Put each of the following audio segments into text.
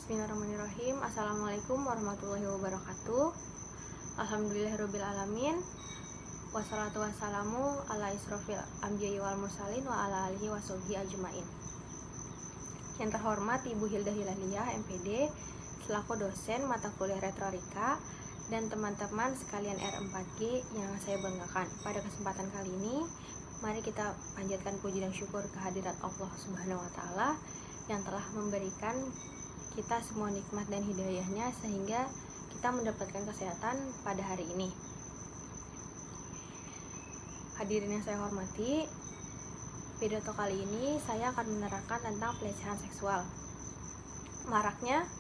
Bismillahirrahmanirrahim. Assalamualaikum warahmatullahi wabarakatuh. Alhamdulillahirrabbilalamin. Wassalatu wassalamu ala isrofil anbiya'i wal mursalin wa ala alihi washabihi ajmain. Yang terhormat Ibu Hilda Hilaliyah, MPD, selaku dosen mata kuliah retorika, dan teman-teman sekalian R4G yang saya banggakan. Pada kesempatan kali ini, mari kita panjatkan puji dan syukur kehadirat Allah Subhanahu wa Ta'ala yang telah memberikan kita semua nikmat dan hidayahnya sehingga kita mendapatkan kesehatan pada hari ini. Hadirin yang saya hormati, pidato kali ini saya akan menerangkan tentang pelecehan seksual. Maraknya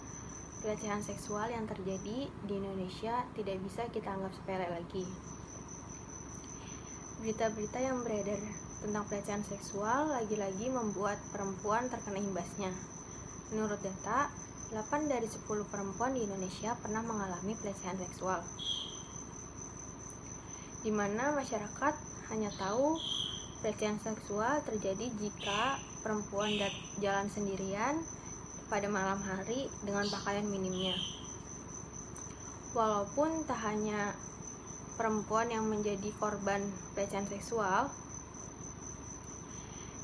pelecehan seksual yang terjadi di Indonesia tidak bisa kita anggap sepele lagi. Berita-berita yang beredar tentang pelecehan seksual lagi-lagi membuat perempuan terkena imbasnya. Menurut data, 8 dari 10 perempuan di Indonesia pernah mengalami pelecehan seksual, di mana masyarakat hanya tahu pelecehan seksual terjadi jika perempuan jalan sendirian pada malam hari dengan pakaian minimnya. Walaupun tak hanya perempuan yang menjadi korban pelecehan seksual,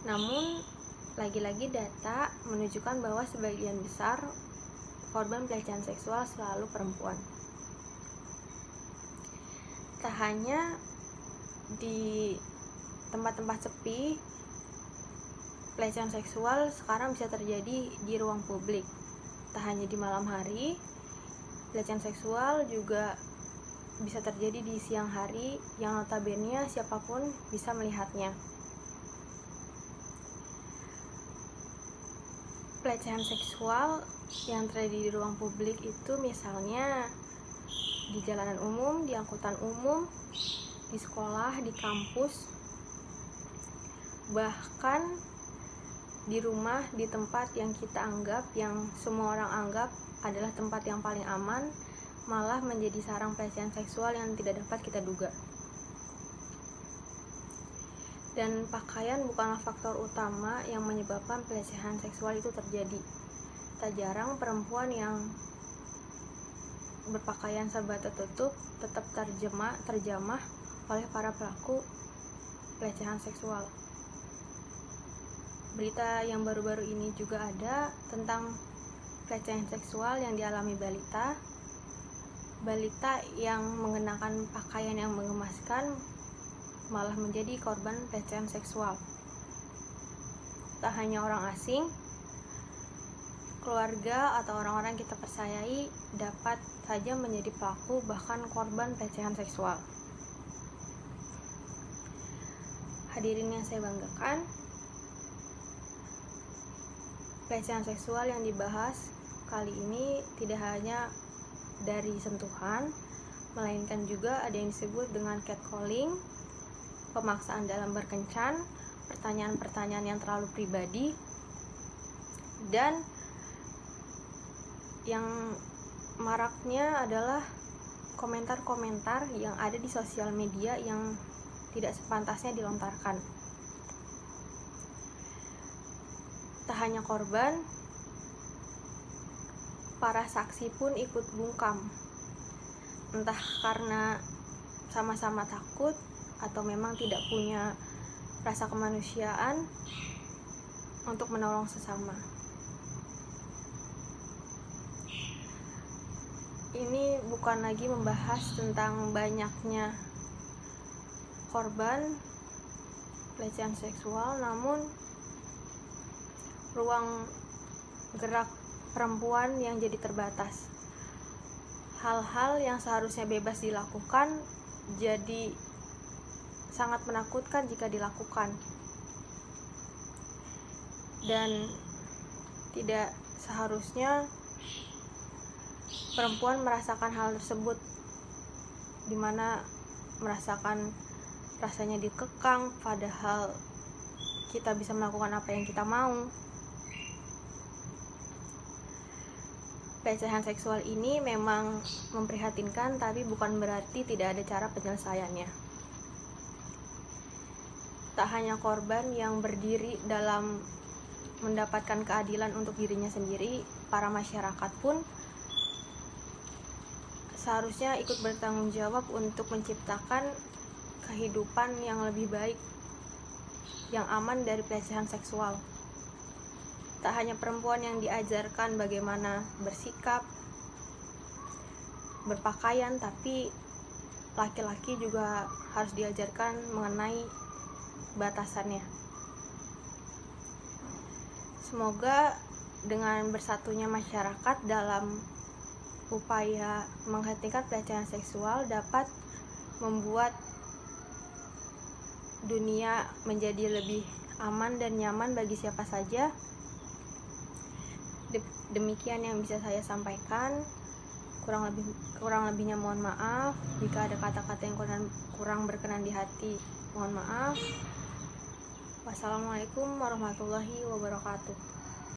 namun lagi-lagi data menunjukkan bahwa sebagian besar korban pelecehan seksual selalu perempuan. Tak hanya di tempat-tempat sepi, pelecehan seksual sekarang bisa terjadi di ruang publik. Tak hanya di malam hari, pelecehan seksual juga bisa terjadi di siang hari yang notabene siapapun bisa melihatnya. Pelecehan seksual yang terjadi di ruang publik itu misalnya di jalanan umum, di angkutan umum, di sekolah, di kampus, bahkan di rumah, di tempat yang kita anggap, yang semua orang anggap adalah tempat yang paling aman, malah menjadi sarang pelecehan seksual yang tidak dapat kita duga. Dan pakaian bukanlah faktor utama yang menyebabkan pelecehan seksual itu terjadi. Tak jarang perempuan yang berpakaian serba tertutup tetap terjamah oleh para pelaku pelecehan seksual. Berita yang baru-baru ini juga ada tentang pelecehan seksual yang dialami balita yang mengenakan pakaian yang mengemaskan malah menjadi korban pelecehan seksual. Tak hanya orang asing, keluarga atau orang-orang yang kita percayai dapat saja menjadi pelaku bahkan korban pelecehan seksual. Hadirin yang saya banggakan, pelecehan seksual yang dibahas kali ini tidak hanya dari sentuhan, melainkan juga ada yang disebut dengan catcalling, pemaksaan dalam berkencan, pertanyaan-pertanyaan yang terlalu pribadi, dan yang maraknya adalah komentar-komentar yang ada di sosial media yang tidak sepantasnya dilontarkan. Tak hanya korban, para saksi pun ikut bungkam, entah karena sama-sama takut atau memang tidak punya rasa kemanusiaan untuk menolong sesama. Ini bukan lagi membahas tentang banyaknya korban pelecehan seksual, namun ruang gerak perempuan yang jadi terbatas. Hal-hal yang seharusnya bebas dilakukan jadi sangat menakutkan jika dilakukan, dan tidak seharusnya perempuan merasakan hal tersebut, dimana merasakan rasanya dikekang padahal kita bisa melakukan apa yang kita mau. Pelecehan seksual ini memang memprihatinkan, tapi bukan berarti tidak ada cara penyelesaiannya. Tak hanya korban yang berdiri dalam mendapatkan keadilan untuk dirinya sendiri, para masyarakat pun seharusnya ikut bertanggung jawab untuk menciptakan kehidupan yang lebih baik, yang aman dari pelecehan seksual. Tak hanya perempuan yang diajarkan bagaimana bersikap, berpakaian, tapi laki-laki juga harus diajarkan mengenai batasannya. Semoga dengan bersatunya masyarakat dalam upaya menghentikan pelecehan seksual dapat membuat dunia menjadi lebih aman dan nyaman bagi siapa saja. Demikian yang bisa saya sampaikan. Kurang lebihnya mohon maaf. Jika ada kata-kata yang kurang berkenan di hati, mohon maaf. Wassalamualaikum warahmatullahi wabarakatuh.